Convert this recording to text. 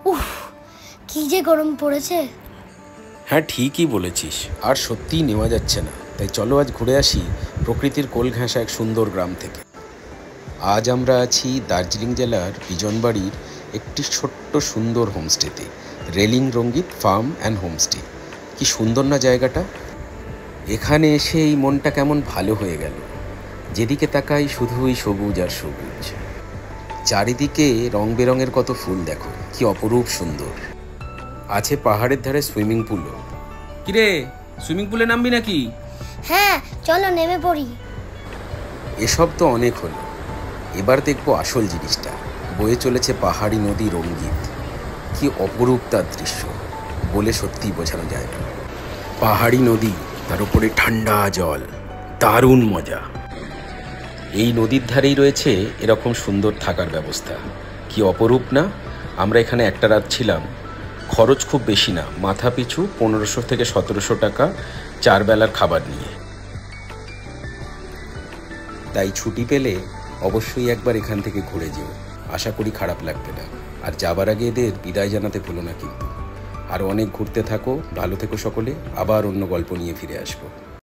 উফ, কি যে গরম পড়েছে। হ্যাঁ, ঠিকই বলেছিস, আর সত্যিই নেওয়া যাচ্ছে না। তাই চলো আজ ঘুরে আসি প্রকৃতির কোল ঘেঁষা এক সুন্দর গ্রাম থেকে। আজ আমরা আছি দার্জিলিং জেলার বিজনবাড়ির একটি ছোট্ট সুন্দর হোমস্টেতে, Reling Rangit farm and homestay. কি সুন্দর না জায়গাটা! এখানে এসে এই মনটা কেমন ভালো হয়ে গেল। যেদিকে তাকাই শুধুই সবুজ আর সবুজ। চারিদিকে রং বেরঙের কত ফুল দেখো, কি অপরূপ সুন্দর। আছে পাহাড়ের ধারে সুইমিং পুলও। কিরে, সুইমিং পুলে নামবি নাকি? হ্যাঁ, চলো নেমে পড়ি। এসব তো অনেক হলো, এবার দেখবো আসল জিনিসটা। বয়ে চলেছে পাহাড়ি নদী রঙ্গিত। কি অপরূপ তার দৃশ্য, বলে সত্যিই বোঝানো যায় না। পাহাড়ি নদী, তার উপরে ঠান্ডা জল, দারুণ মজা। এই নদীর ধারেই রয়েছে এরকম সুন্দর থাকার ব্যবস্থা। কি অপরূপ না! আমরা এখানে একটা রাত ছিলাম। খরচ খুব বেশি না, মাথা পিছু 1500 থেকে 1700 টাকা 4 বেলার খাবার নিয়ে। তাই ছুটি পেলে অবশ্যই একবার এখান থেকে ঘুরে যেও, আশা করি খারাপ লাগবে না। আর যাবার আগে এদের বিদায় জানাতে ভুলো না কিন্তু। আর অনেক ঘুরতে থাকো, ভালো থেকো সকলে। আবার অন্য গল্প নিয়ে ফিরে আসবো।